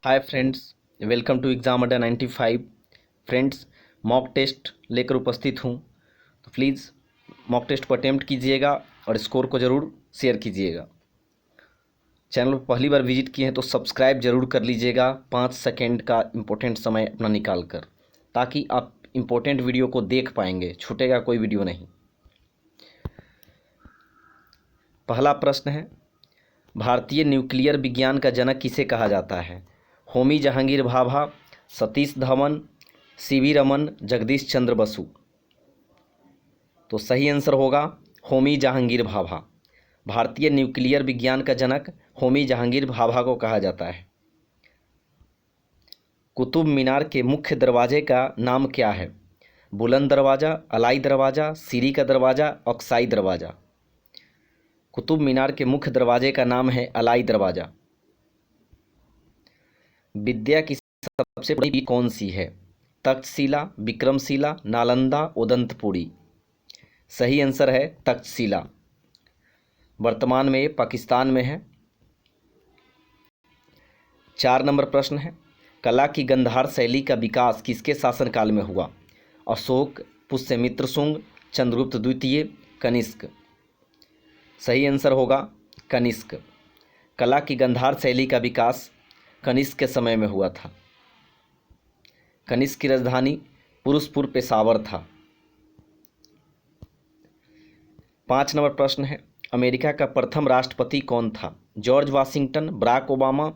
Hi friends, welcome to exam Adda 95। Friends, mock test लेकर उपस्थित हूँ, तो प्लीज़ मॉक टेस्ट को अटेम्प्ट कीजिएगा और स्कोर को ज़रूर शेयर कीजिएगा। चैनल पर पहली बार विजिट किए हैं तो सब्सक्राइब ज़रूर कर लीजिएगा 5 सेकेंड का इम्पोर्टेंट समय अपना निकाल कर, ताकि आप इम्पोर्टेंट वीडियो को देख पाएंगे, छूटेगा कोई वीडियो नहीं। पहला प्रश्न है, भारतीय न्यूक्लियर विज्ञान का जनक किसे कहा जाता है? होमी जहांगीर भाभा, सतीश धवन, सीवी रमन, जगदीश चंद्र बसु। तो सही आंसर होगा होमी जहांगीर भाभा। भारतीय न्यूक्लियर विज्ञान का जनक होमी जहांगीर भाभा को कहा जाता है। कुतुब मीनार के मुख्य दरवाजे का नाम क्या है? बुलंद दरवाज़ा, अलाई दरवाज़ा, सीरी का दरवाज़ा, अक्साई दरवाज़ा। कुतुब मीनार के मुख्य दरवाजे का नाम है अलाई दरवाज़ा। विद्या की सबसे बड़ी कौन सी है? तक्षशिला, विक्रमशिला, नालंदा, उदंतपुरी। सही आंसर है तक्षशिला। वर्तमान में ये पाकिस्तान में है। 4 नंबर प्रश्न है, कला की गंधार शैली का विकास किसके शासनकाल में हुआ? अशोक, पुष्यमित्र शुंग, चंद्रगुप्त द्वितीय, कनिष्क। सही आंसर होगा कनिष्क। कला की गंधार शैली का विकास कनिष्क के समय में हुआ था। कनिष्क की राजधानी पुरुषपुर पेशावर था। 5 नंबर प्रश्न है, अमेरिका का प्रथम राष्ट्रपति कौन था? George Washington, Barack Obama,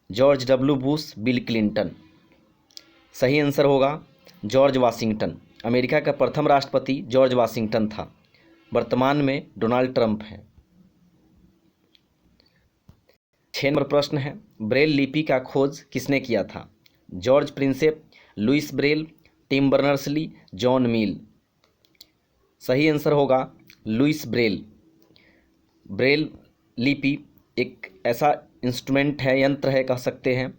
George W Bush, Bill Clinton. सही आंसर होगा जॉर्ज वाशिंगटन। अमेरिका का प्रथम राष्ट्रपति जॉर्ज वाशिंगटन था। वर्तमान में डोनाल्ड ट्रंप हैं। 6 नंबर प्रश्न है, ब्रेल लिपि का खोज किसने किया था? George Prinsep, Louis Braille, Tim Berners Lee, John Mill. सही आंसर होगा लुइस ब्रेल। ब्रेल लिपि एक ऐसा इंस्ट्रूमेंट है, यंत्र है कह सकते हैं,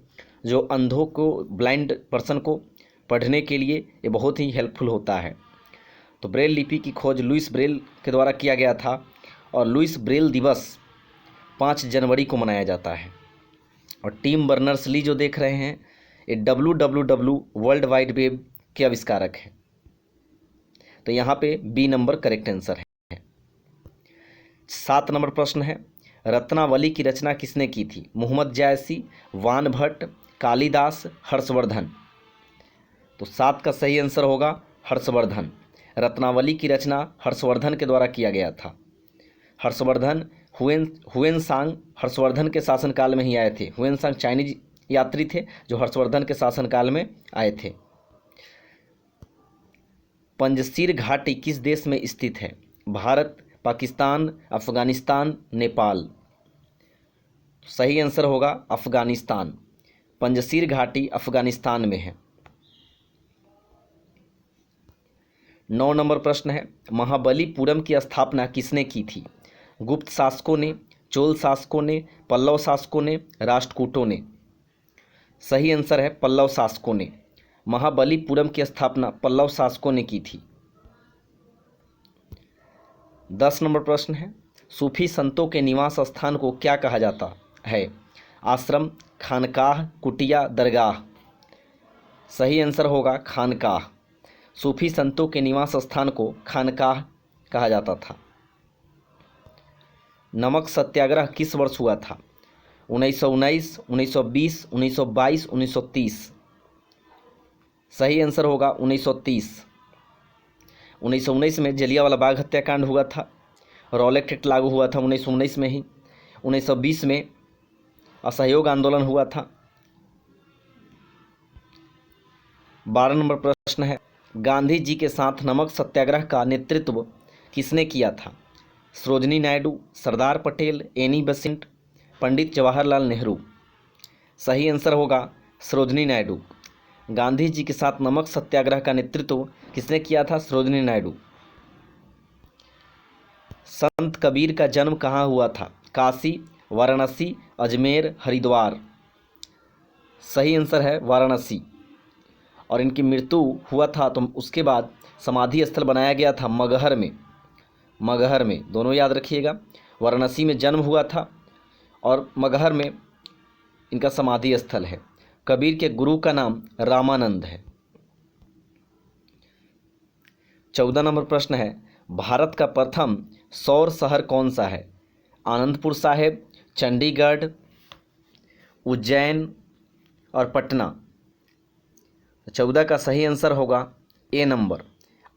जो अंधों को, ब्लाइंड पर्सन को पढ़ने के लिए ये बहुत ही हेल्पफुल होता है। तो ब्रेल लिपि की खोज लुइस ब्रेल के द्वारा किया गया था और लुइस ब्रेल दिवस 5 जनवरी को मनाया जाता है। और टिम बर्नर्स-ली जो देख रहे हैं, ये WWW वर्ल्ड वाइड वेब के आविष्कारक हैं। तो यहाँ पे बी नंबर करेक्ट आंसर है। 7 नंबर प्रश्न है, रत्नावली की रचना किसने की थी? मोहम्मद जायसी, वान भट्ट, कालिदास, हर्षवर्धन। तो 7 का सही आंसर होगा हर्षवर्धन। रत्नावली की रचना हर्षवर्धन के द्वारा किया गया था। हर्षवर्धन हुएनसांग हर्षवर्धन के शासनकाल में ही आए थे। हुएनसांग चाइनीज यात्री थे जो हर्षवर्धन के शासनकाल में आए थे। पंजशीर घाटी किस देश में स्थित है? भारत, पाकिस्तान, अफगानिस्तान, नेपाल। सही आंसर होगा अफगानिस्तान। पंजशीर घाटी अफगानिस्तान में है। 9 नंबर प्रश्न है, महाबलीपुरम की स्थापना किसने की थी? गुप्त शासकों ने, चोल शासकों ने, पल्लव शासकों ने, राष्ट्रकूटों ने। सही आंसर है पल्लव शासकों ने। महाबलीपुरम की स्थापना पल्लव शासकों ने की थी। 10 नंबर प्रश्न है, सूफी संतों के निवास स्थान को क्या कहा जाता है? आश्रम, खानकाह, कुटिया, दरगाह। सही आंसर होगा खानकाह। सूफी संतों के निवास स्थान को खानकाह कहा जाता था। नमक सत्याग्रह किस वर्ष हुआ था? 1919, 1920, 1922, 1930। सही आंसर होगा 1930। 1919 में जलियांवाला बाग हत्याकांड हुआ था। रॉलेट एक्ट लागू हुआ था 1919 में ही। 1920 में असहयोग आंदोलन हुआ था। 12 नंबर प्रश्न है, गांधी जी के साथ नमक सत्याग्रह का नेतृत्व किसने किया था? Sarojini Naidu, Sardar Patel, Annie Besant, Pandit Jawaharlal Nehru. सही आंसर होगा सरोजनी नायडू। गांधी जी के साथ नमक सत्याग्रह का नेतृत्व किसने किया था? सरोजनी नायडू। संत कबीर का जन्म कहाँ हुआ था? काशी, वाराणसी, अजमेर, हरिद्वार। सही आंसर है वाराणसी। और इनकी मृत्यु हुआ था तो उसके बाद समाधि स्थल बनाया गया था मगहर में। मगहर में, दोनों याद रखिएगा। वाराणसी में जन्म हुआ था और मगहर में इनका समाधि स्थल है। कबीर के गुरु का नाम रामानंद है। 14 नंबर प्रश्न है, भारत का प्रथम सौर शहर कौन सा है? आनंदपुर साहिब, चंडीगढ़, उज्जैन और पटना। 14 का सही आंसर होगा ए नंबर,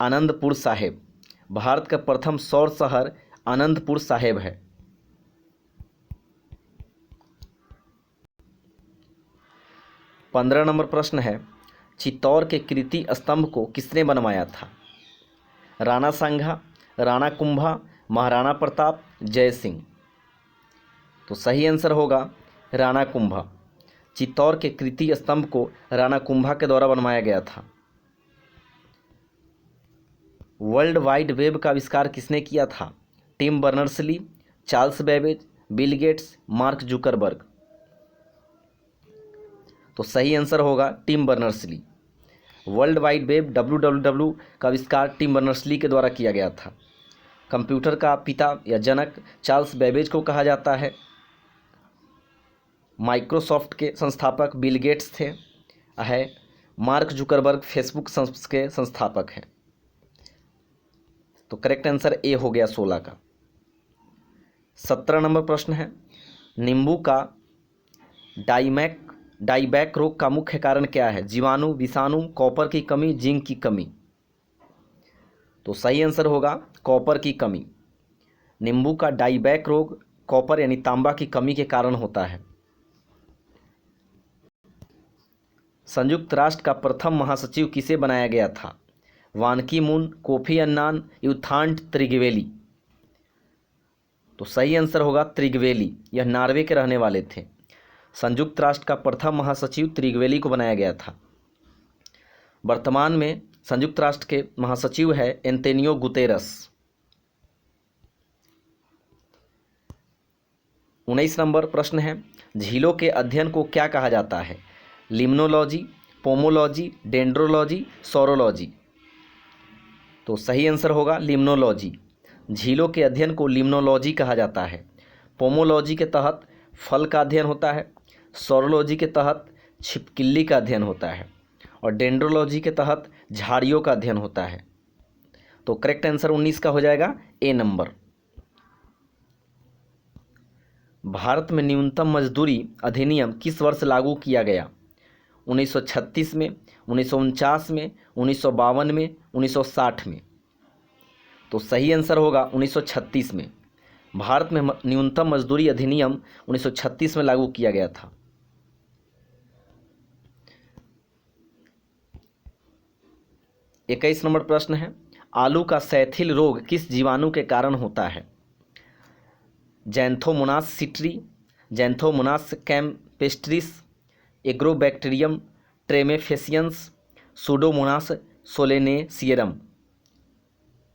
आनंदपुर साहिब। भारत का प्रथम सौर शहर आनंदपुर साहिब है। 15 नंबर प्रश्न है, चित्तौड़ के कीर्ति स्तंभ को किसने बनवाया था? राणा सांगा, राणा कुंभा, महाराणा प्रताप, जय सिंह। तो सही आंसर होगा राणा कुंभा। चित्तौड़ के कीर्ति स्तंभ को राणा कुंभा के द्वारा बनवाया गया था। वर्ल्ड वाइड वेब का आविष्कार किसने किया था? Tim Berners Lee, Charles Babbage, Bill Gates, Mark Zuckerberg. तो सही आंसर होगा Tim Berners Lee. World wide web WWW का आविष्कार टिम बर्नर्स-ली के द्वारा किया गया था। कंप्यूटर का पिता या जनक चार्ल्स बेबेज को कहा जाता है। माइक्रोसॉफ्ट के संस्थापक बिल गेट्स है। मार्क जुकरबर्ग फेसबुक के संस्थापक हैं। तो करेक्ट आंसर ए हो गया 16 का। 17 नंबर प्रश्न है, नींबू का डाइबैक रोग का मुख्य कारण क्या है? जीवाणु, विषाणु, कॉपर की कमी, जिंक की कमी। तो सही आंसर होगा कॉपर की कमी। नींबू का डाइबैक रोग कॉपर यानी तांबा की कमी के कारण होता है। संयुक्त राष्ट्र का प्रथम महासचिव किसे बनाया गया था? वान की मून, कोफी अन्नान, युथांड त्रिगवेली। तो सही आंसर होगा त्रिगवेली। यह नॉर्वे के रहने वाले थे। संयुक्त राष्ट्र का प्रथम महासचिव त्रिगवेली को बनाया गया था। वर्तमान में संयुक्त राष्ट्र के महासचिव है एंटोनियो गुतेरस। 19 नंबर प्रश्न है, झीलों के अध्ययन को क्या कहा जाता है? Limnology, pomology, dendrology, saurology. तो सही आंसर होगा लिम्नोलॉजी। झीलों के अध्ययन को लिम्नोलॉजी कहा जाता है। पोमोलॉजी के तहत फल का अध्ययन होता है। सौरोलॉजी के तहत छिपकली का अध्ययन होता है और डेंड्रोलॉजी के तहत झाड़ियों का अध्ययन होता है। तो करेक्ट आंसर 19 का हो जाएगा ए नंबर। भारत में न्यूनतम मजदूरी अधिनियम किस वर्ष लागू किया गया? 1936 में, 1949 में, 1952 में, 1960 में। तो सही आंसर होगा 1936 में। भारत में न्यूनतम मजदूरी अधिनियम 1936 में लागू किया गया था। इक्कीस नंबर प्रश्न है, आलू का सैथिल रोग किस जीवाणु के कारण होता है? Xanthomonas citri, Xanthomonas campestris, Agrobacterium tumefaciens, Pseudomonas solanacearum.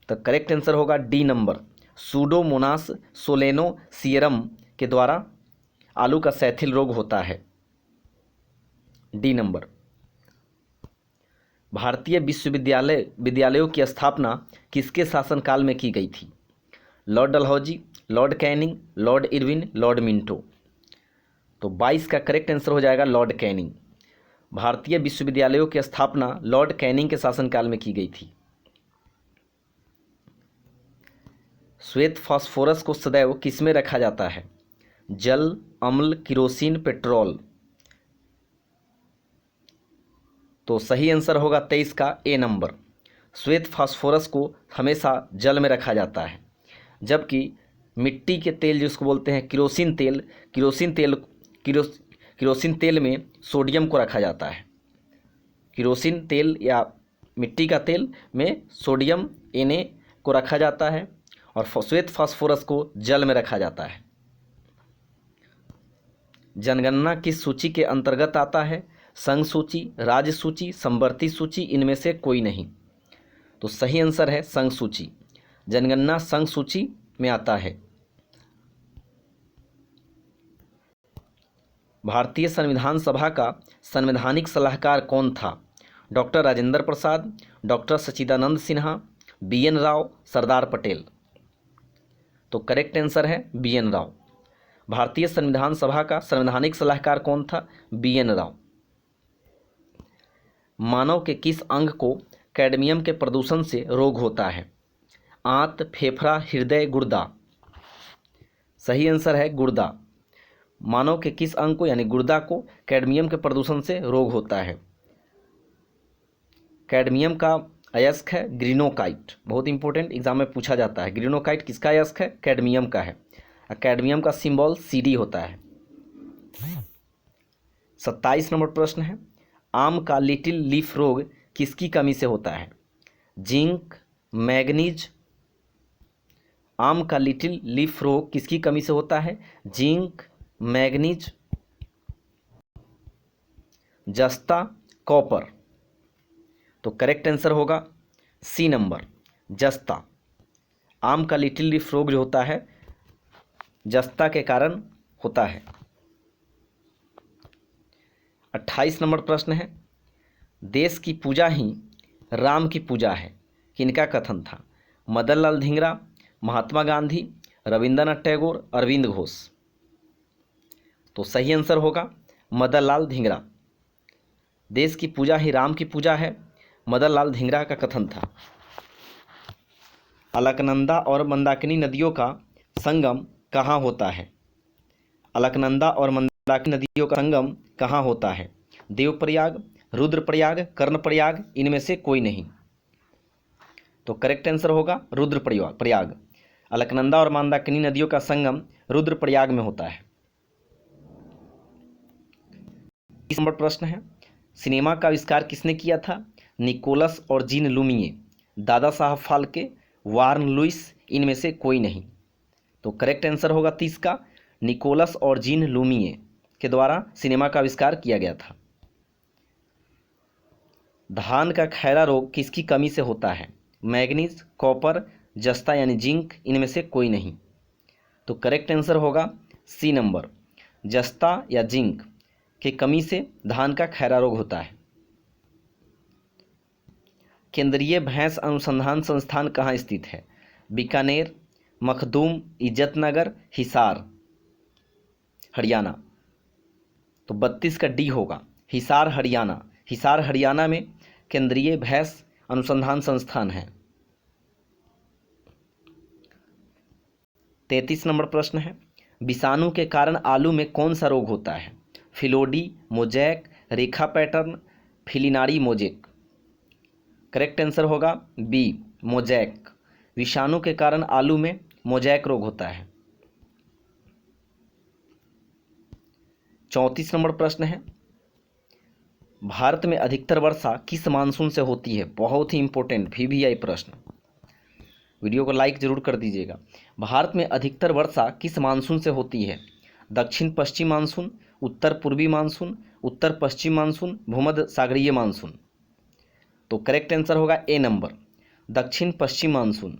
तो करेक्ट आंसर होगा डी नंबर, सूडोमोनास सोलेनोसियरम के द्वारा आलू का सैथिल रोग होता है। D number. भारतीय विद्यालयों की स्थापना किसके शासनकाल में की गई थी? Lord Dalhousie, Lord Canning, Lord Irwin, Lord Minto. तो 22 का करेक्ट आंसर हो जाएगा लॉर्ड कैनिंग। भारतीय विश्वविद्यालयों की स्थापना लॉर्ड कैनिंग के शासनकाल में की गई थी। श्वेत फास्फोरस को सदैव किसमें रखा जाता है? जल, अम्ल, किरोसिन, पेट्रोल। तो सही आंसर होगा 23 का ए नंबर। श्वेत फास्फोरस को हमेशा जल में रखा जाता है, जबकि मिट्टी के तेल जिसको बोलते हैं किरोसिन तेल में सोडियम को रखा जाता है। किरोसिन तेल या मिट्टी का तेल में सोडियम Na को रखा जाता है और श्वेत फास्फोरस को जल में रखा जाता है। जनगणना किस सूची के अंतर्गत आता है? संघ सूची, राज्य सूची, समवर्ती सूची, इनमें से कोई नहीं। तो सही आंसर है संघ सूची। जनगणना संघ सूची में आता है। भारतीय संविधान सभा का संवैधानिक सलाहकार कौन था? डॉक्टर राजेंद्र प्रसाद, डॉक्टर सच्चिदानंद सिन्हा, BN राव, सरदार पटेल। तो करेक्ट आंसर है BN राव। भारतीय संविधान सभा का संवैधानिक सलाहकार कौन था? BN राव। मानव के किस अंग को कैडमियम के प्रदूषण से रोग होता है? आंत, फेफड़ा, हृदय, गुर्दा। सही आंसर है गुर्दा। मानव के किस अंग को यानी गुर्दा को कैडमियम के प्रदूषण से रोग होता है? कैडमियम का अयस्क है ग्रीनोकाइट। बहुत इंपॉर्टेंट, एग्जाम में पूछा जाता है। ग्रीनोकाइट किसका अयस्क है? कैडमियम का है। कैडमियम का सिंबल CD होता है। 27 नंबर प्रश्न है, आम का लिटिल लीफ रोग किसकी कमी से होता है? Zinc, manganese. आम का लिटिल लीफ रोग किसकी कमी से होता है? जिंक, मैग्नीज, जस्ता, कॉपर। तो करेक्ट आंसर होगा C नंबर, जस्ता। आम का लिटिल लीफ रोग जो होता है जस्ता के कारण होता है। 28 नंबर प्रश्न है, देश की पूजा ही राम की पूजा है, किनका कथन था? मदन लाल धिंगरा, महात्मा गांधी, रविंद्रनाथ टैगोर, अरविंद घोष। तो सही आंसर होगा मदन लाल धिंगरा। देश की पूजा ही राम की पूजा है, मदन लाल धिंगरा का कथन था। अलकनंदा और मंदाकिनी नदियों का संगम कहाँ होता है? अलकनंदा और मंदाकिनी नदियों का संगम कहाँ होता है? देवप्रयाग, रुद्रप्रयाग, कर्णप्रयाग, इनमें से कोई नहीं। तो करेक्ट आंसर होगा रुद्रप्रयाग। अलकनंदा और मंदाकिनी नदियों का संगम रुद्रप्रयाग में होता है। 30 नंबर प्रश्न है, सिनेमा का आविष्कार किसने किया था? निकोलस और gene लुमिए, Dada Saheb Phalke, warn Louis, इनमें से कोई नहीं। तो करेक्ट आंसर होगा 30 का, निकोलस और जीन लुमिए के द्वारा सिनेमा का आविष्कार किया गया था। धान का खैरा रोग किसकी कमी से होता है? मैग्नीज, कॉपर, जस्ता यानी जिंक, इनमें से कोई नहीं। तो करेक्ट आंसर होगा C नंबर, जस्ता या जिंक की कमी से धान का खैरा रोग होता है। केंद्रीय भैंस अनुसंधान संस्थान कहाँ स्थित है? बीकानेर, मखदूम, इज्जतनगर, हिसार, हरियाणा। तो 32 का D होगा, हिसार हरियाणा। हिसार हरियाणा में केंद्रीय भैंस अनुसंधान संस्थान है। 33 नंबर प्रश्न है, विषाणु के कारण आलू में कौन सा रोग होता है? फिलोडी, मोजैक, रेखा पैटर्न, फिलिनारी मोजेक। करेक्ट आंसर होगा B, मोजैक। विषाणु के कारण आलू में मोजैक रोग होता है। 34 नंबर प्रश्न है, भारत में अधिकतर वर्षा किस मानसून से होती है? बहुत ही इंपॉर्टेंट VVI प्रश्न, वीडियो को लाइक जरूर कर दीजिएगा। भारत में अधिकतर वर्षा किस मानसून से होती है? दक्षिण पश्चिम मानसून, उत्तर पूर्वी मानसून, उत्तर पश्चिम मानसून, भूमध्य सागरीय मानसून। तो करेक्ट आंसर होगा A नंबर, दक्षिण पश्चिम मानसून।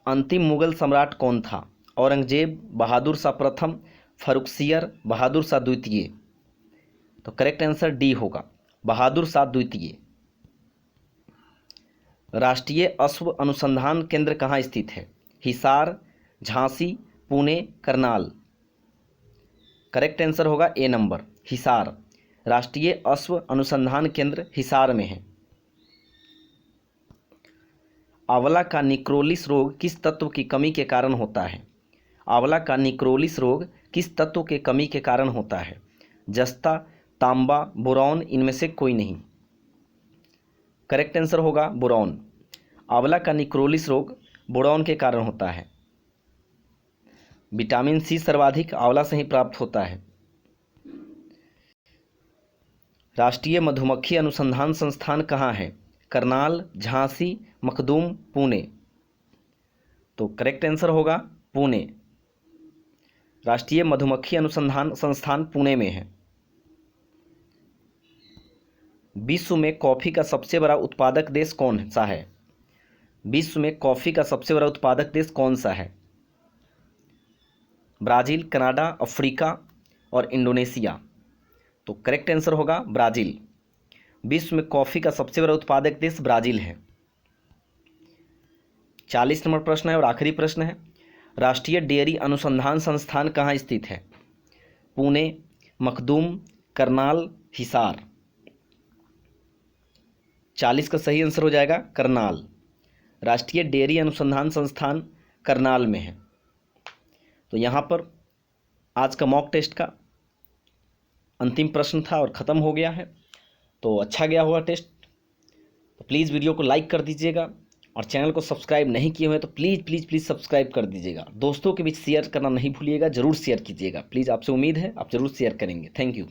अंतिम मुगल सम्राट कौन था? औरंगजेब, बहादुर शाह प्रथम, फर्रुखसियर, बहादुर शाह द्वितीय। तो करेक्ट आंसर D होगा, बहादुर शाह द्वितीय। राष्ट्रीय अश्व अनुसंधान केंद्र कहाँ स्थित है? हिसार, झांसी, पुणे, करनाल। करेक्ट आंसर होगा A नंबर, हिसार। राष्ट्रीय अश्व अनुसंधान केंद्र हिसार में है। आंवला का निक्रोलिस रोग किस तत्व की कमी के कारण होता है? आंवला का निक्रोलिस रोग किस तत्व के कमी के कारण होता है? जस्ता, तांबा, बोरॉन, इनमें से कोई नहीं। करेक्ट आंसर होगा बोरॉन। आंवला का निक्रोलिस रोग बोरॉन के कारण होता है। विटामिन C सर्वाधिक आंवला से ही प्राप्त होता है। राष्ट्रीय मधुमक्खी अनुसंधान संस्थान कहाँ है? करनाल, झांसी, मखदूम, पुणे। तो करेक्ट आंसर होगा पुणे। राष्ट्रीय मधुमक्खी अनुसंधान संस्थान पुणे में है। विश्व में कॉफी का सबसे बड़ा उत्पादक देश कौन सा है? विश्व में कॉफी का सबसे बड़ा उत्पादक देश कौन सा है? ब्राजील, कनाडा, अफ्रीका और इंडोनेशिया। तो करेक्ट आंसर होगा ब्राजील। विश्व में कॉफी का सबसे बड़ा उत्पादक देश ब्राजील है। 40 नंबर प्रश्न है और आखिरी प्रश्न है, राष्ट्रीय डेयरी अनुसंधान संस्थान कहाँ स्थित है? पुणे, मखदूम, करनाल, हिसार। 40 का सही आंसर हो जाएगा करनाल। राष्ट्रीय डेयरी अनुसंधान संस्थान करनाल में है। तो यहाँ पर आज का मॉक टेस्ट का अंतिम प्रश्न था और ख़त्म हो गया है। तो अच्छा गया होगा टेस्ट। तो प्लीज़ वीडियो को लाइक कर दीजिएगा और चैनल को सब्सक्राइब नहीं किए हुए तो प्लीज़ प्लीज़ प्लीज़ सब्सक्राइब कर दीजिएगा। दोस्तों के बीच शेयर करना नहीं भूलिएगा, ज़रूर शेयर कीजिएगा प्लीज़। आपसे उम्मीद है आप ज़रूर शेयर करेंगे। Thank you.